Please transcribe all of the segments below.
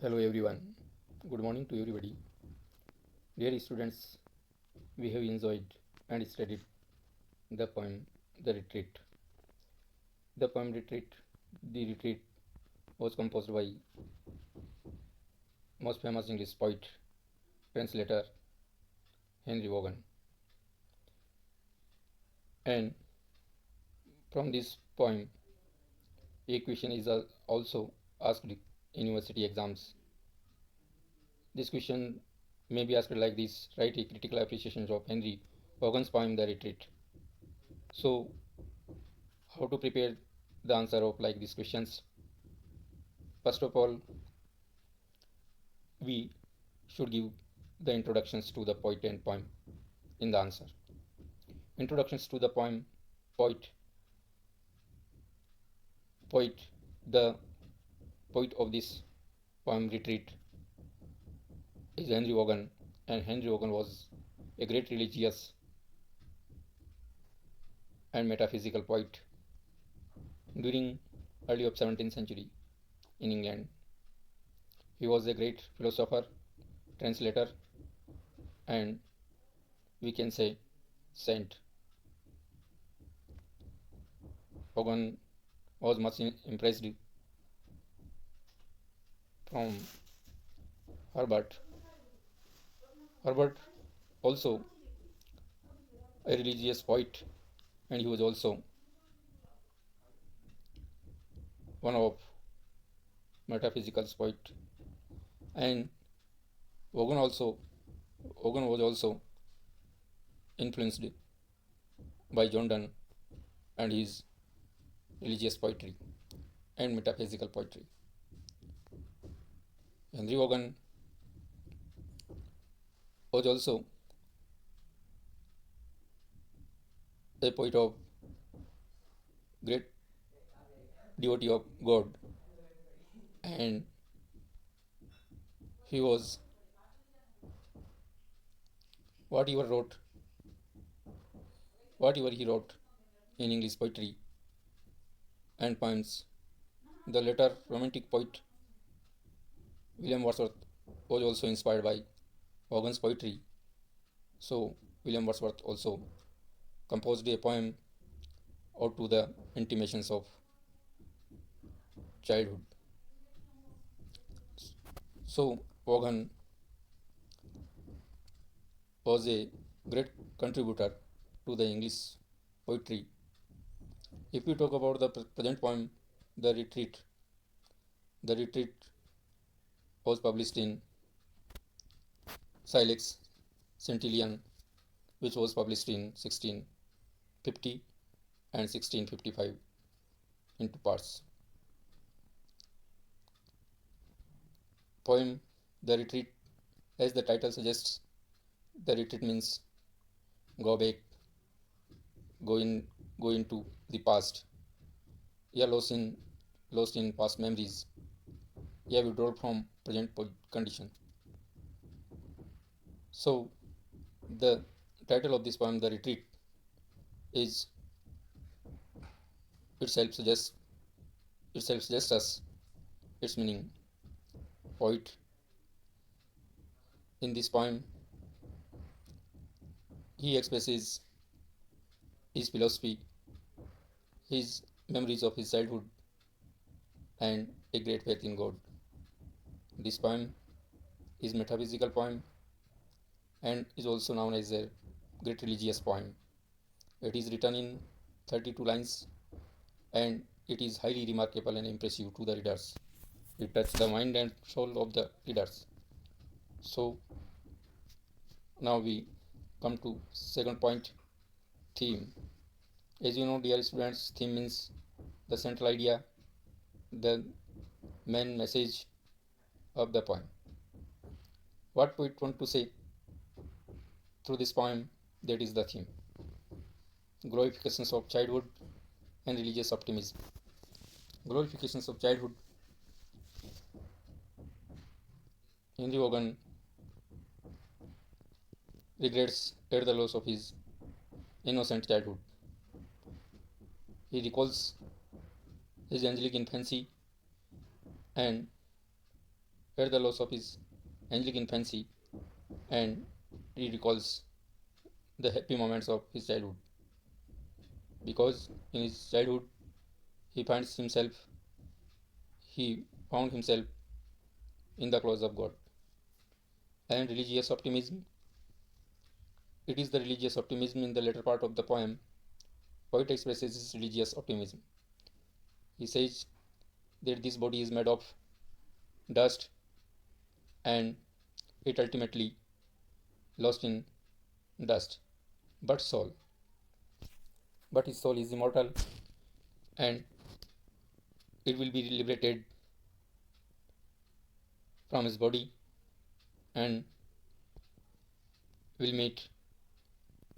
Hello everyone. Good morning to everybody. Dear students, we have enjoyed and studied the poem The Retreat. The poem Retreat, The Retreat was composed by most famous English poet, translator Henry Vaughan. And from this poem, a question is also asked in university exams. This question may be asked like this: write a critical appreciation of Henry Vaughan's poem The Retreat. So, how to prepare the answer of like these questions? First of all, we should give the introductions to the poet and poem in the answer. Introductions to the poem, poet, poet, the poet of this poem Retreat is Henry Vaughan, and Henry Vaughan was a great religious and metaphysical poet during early of 17th century in England. He was a great philosopher, translator, and we can say saint. Vaughan was much impressed from Herbert. Herbert also a religious poet, and he was also one of metaphysical poet. And Vaughan also Vaughan was also influenced by John Donne and his religious poetry and metaphysical poetry. Henry Vaughan was also a poet of great devotee of God, and he was whatever wrote whatever he wrote in English poetry and poems. The later romantic poet William Wordsworth was also inspired by Vaughan's poetry. So William Wordsworth also composed a poem out to the intimations of childhood. So Vaughan was a great contributor to the English poetry. If we talk about the present poem, The Retreat, The Retreat was published in Silex Centillion, which was published in 1650 and 1655 into parts. Poem The Retreat, as the title suggests, the retreat means go back, go in, go into the past. Yeah, lost in past memories. Yeah, withdraw from present condition. So the title of this poem, The Retreat, is itself suggests us its meaning. Poet in this poem, he expresses his philosophy, his memories of his childhood, and a great faith in God. This poem is metaphysical poem and is also known as a great religious poem. It is written in 32 lines and it is highly remarkable and impressive to the readers. It touches the mind and soul of the readers. So now we come to second point, theme. As you know, dear students, theme means the central idea, the main message of the poem. What poet want to say through this poem, that is the theme. Glorifications of childhood and religious optimism. Glorifications of childhood. Henry Vaughan regrets at the loss of his innocent childhood. He recalls his angelic infancy and where the loss of his angelic infancy, and he recalls the happy moments of his childhood, because in his childhood he finds himself he found himself in the claws of God. And religious optimism, it is the religious optimism in the later part of the poem. Poet expresses his religious optimism. He says that this body is made of dust and it ultimately lost in dust, but soul. But his soul is immortal and it will be liberated from his body and will meet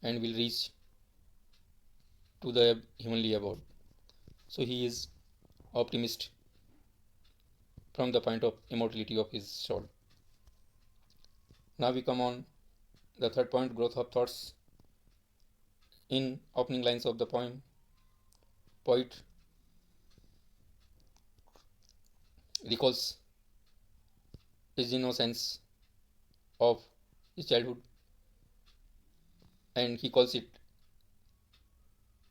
and will reach to the heavenly abode. So he is optimist from the point of immortality of his soul. Now we come on the third point, growth of thoughts. In opening lines of the poem, poet recalls his innocence of his childhood and he calls it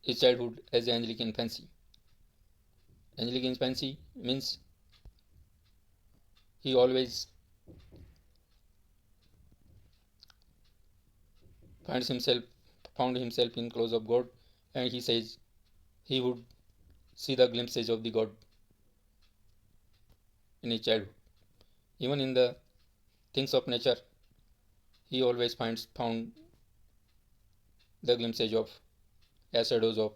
his childhood as angelic infancy. Angelic infancy means he always finds himself found himself in close of God, and he says he would see the glimpses of the God in his childhood. Even in the things of nature, he always found the glimpses of shadows of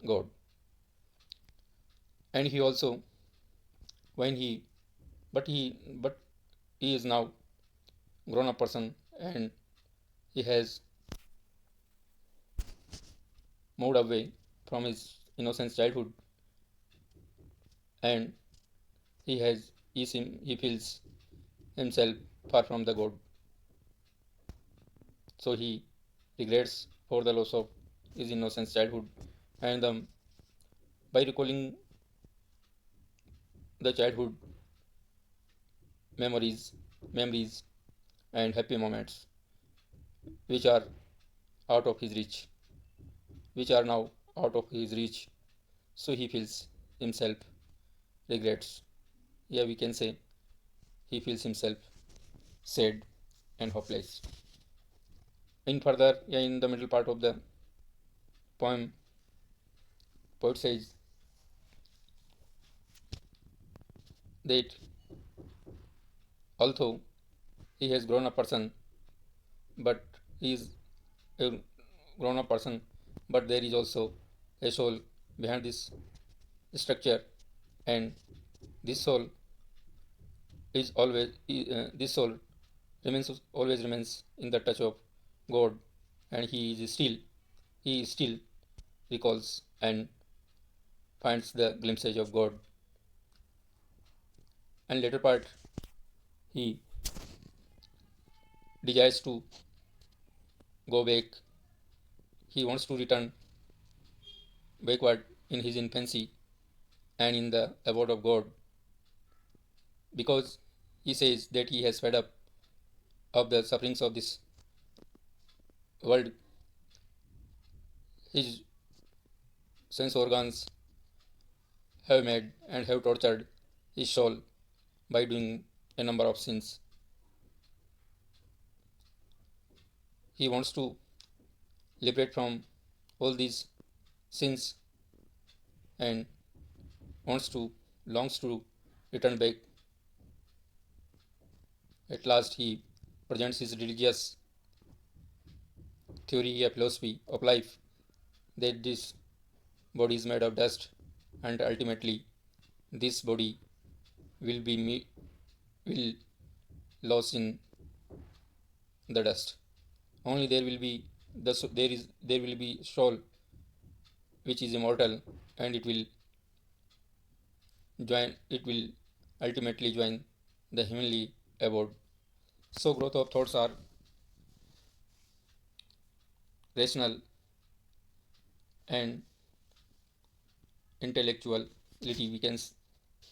God. And he also when he but he is now grown up person and he has moved away from his innocent childhood and he feels himself far from the God. So he regrets for the loss of his innocent childhood, and by recalling the childhood memories and happy moments which are out of his reach, which are now out of his reach, so he feels himself regrets. Yeah, we can say he feels himself sad and hopeless. In further, yeah, in the middle part of the poem, poet says that although he has grown a person, but he is a grown up person, but there is also a soul behind this structure, and this soul is always this soul remains always remains in the touch of God, and he still recalls and finds the glimpses of God. And later part, he desires to go back. He wants to return backward in his infancy and in the abode of God, because he says that he has fed up of the sufferings of this world. His sense organs have made and have tortured his soul by doing a number of sins. He wants to liberate from all these sins and longs to return back. At last, he presents his religious theory, a philosophy of life, that this body is made of dust, and ultimately, this body will be will lost in the dust. Only there will be there will be soul which is immortal, and it will ultimately join the heavenly abode. So growth of thoughts are rational and intellectuality, we can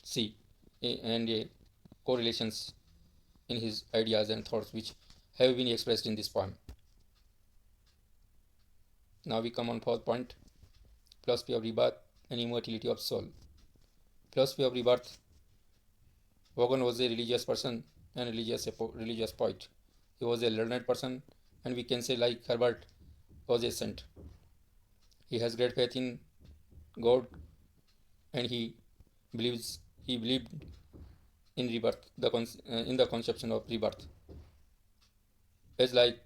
see and correlations in his ideas and thoughts which have been expressed in this poem. Now we come on fourth point, philosophy of rebirth and immortality of soul. Philosophy of rebirth. Vaughan was a religious person and religious poet. He was a learned person, and we can say, like Herbert, was a saint. He has great faith in God, and he believed in rebirth, in the conception of rebirth. As like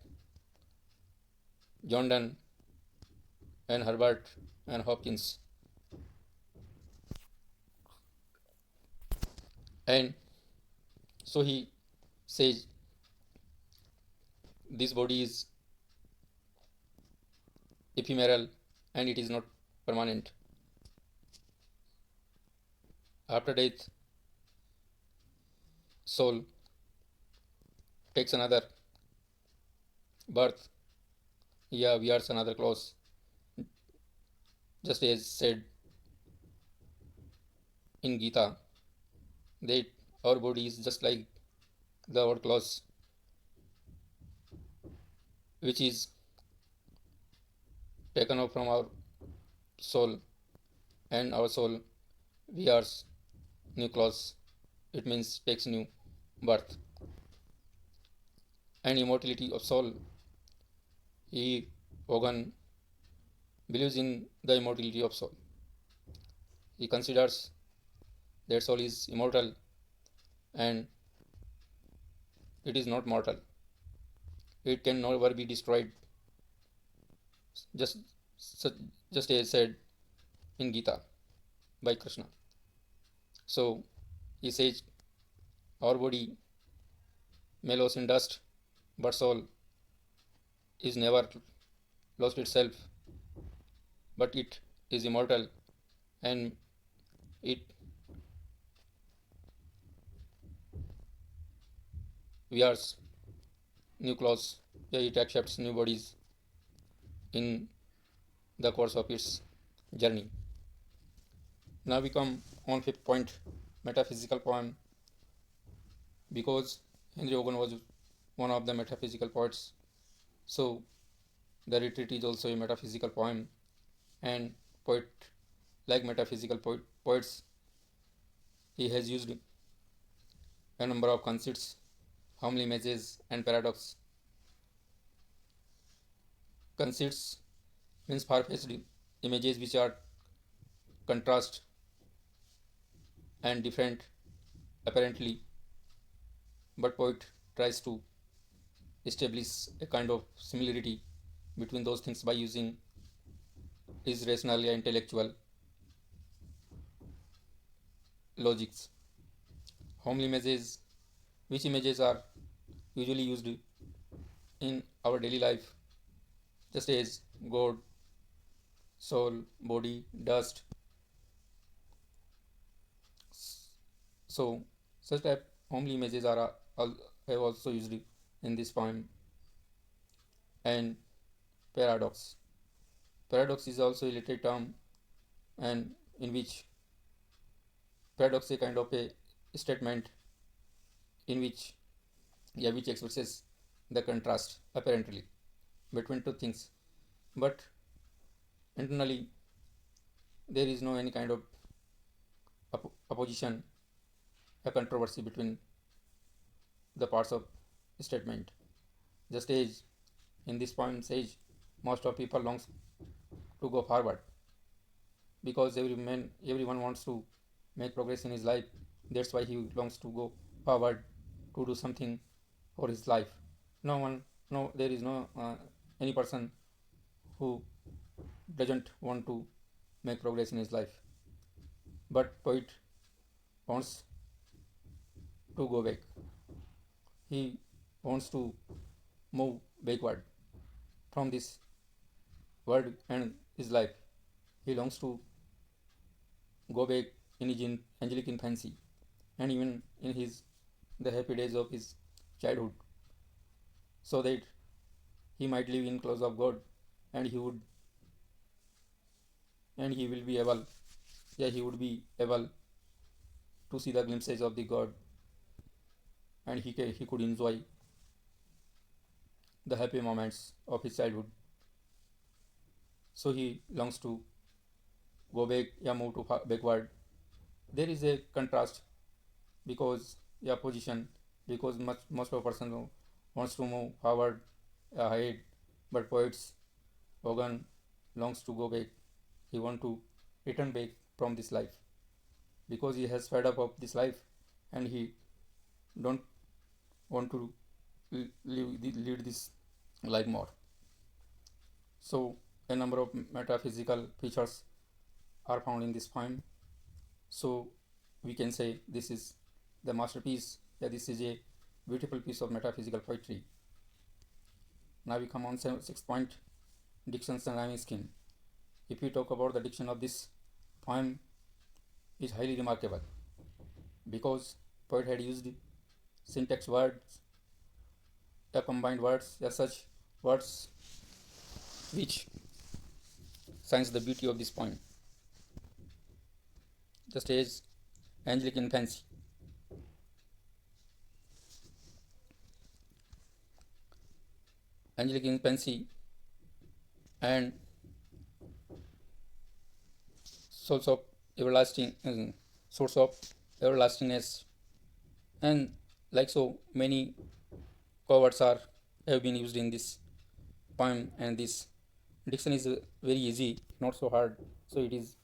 John Donne and Herbert and Hopkins, and so he says this body is ephemeral and it is not permanent. After death, soul takes another birth. Yeah, wears another clothes, just as said in Gita, that our body is just like the our clothes, which is taken off from our soul, and our soul wears new clothes. It means takes new birth. And immortality of soul. He Hogan believes in the immortality of soul. He considers that soul is immortal and it is not mortal. It can never be destroyed. Just just as said in Gita by Krishna. So he says our body may lose in dust, but soul is never lost itself, but it is immortal and it wears new clothes. Yeah, it accepts new bodies in the course of its journey. Now we come on fifth point, metaphysical poem. Because Henry Hogan was one of the metaphysical poets, so the retreat is also a metaphysical poem. And poet, like metaphysical poets, he has used a number of conceits, homely images, and paradox. Conceits means far-fetched images which are contrast and different apparently, but poet tries to establish a kind of similarity between those things by using his rational and intellectual logics. Homely images, which images are usually used in our daily life, just as God, soul, body, dust. So, such type homely images are have also used in this poem. And paradox. Paradox is also a literary term, and in which paradox is a kind of a statement in which, yeah, which expresses the contrast apparently between two things, but internally there is no any kind of opposition, a controversy between the parts of statement. Just as in this poem says, most of people longs to go forward because everyone wants to make progress in his life. That's why he longs to go forward to do something for his life. No one, no, there is no any person who doesn't want to make progress in his life. But poet wants to go back. He wants to move backward from this world and his life. He longs to go back in his angelic infancy and even in his the happy days of his childhood, so that he might live in close of God, and he will be able, yeah, he would be able to see the glimpses of the God and he could enjoy the happy moments of his childhood. So he longs to go back, yeah, move to backward. There is a contrast because, yeah, position, because most of a person wants to move forward, ahead, but poets Hogan longs to go back. He want to return back from this life because he has fed up of this life, and he don't want to lead this life more. So a number of metaphysical features are found in this poem. So we can say this is the masterpiece. Yeah, this is a beautiful piece of metaphysical poetry. Now we come on sixth point, dictions and rhyming scheme. If we talk about the diction of this poem, is highly remarkable because poet had used syntax words, combined words, as such words which signs the beauty of this poem. Just as angelic infancy, angelic infancy, and source of everlasting, source of everlastingness, and like so many cowords are have been used in this poem, and this diction is very easy, not so hard, so it is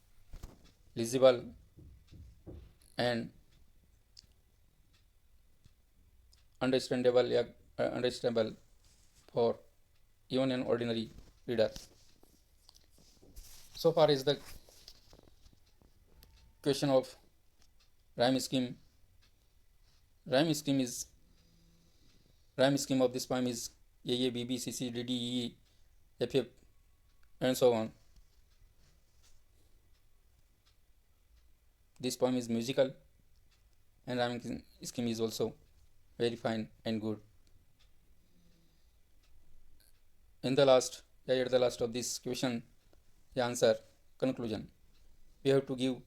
legible and understandable, yeah, understandable for even an ordinary reader. So far is the question of rhyme scheme. Rhyme scheme is rhyme scheme of this poem is A A B B C C D D E F F and so on. This poem is musical, and rhyming scheme is also very fine and good. In the last, yeah, at the last of this question, the answer conclusion. We have to give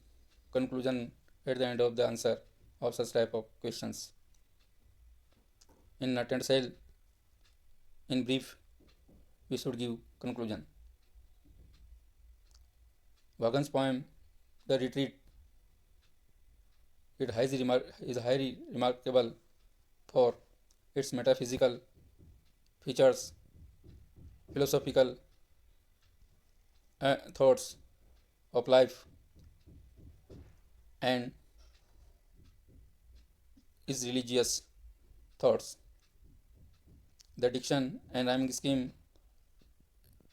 conclusion at the end of the answer of such type of questions. In nut and shell, in brief, we should give conclusion. Vaughan's poem, The Retreat, is highly remarkable for its metaphysical features, philosophical thoughts of life, and its religious thoughts. The diction and rhyming scheme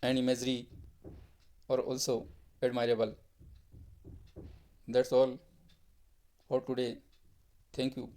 and imagery are also admirable. That's all for today. Thank you.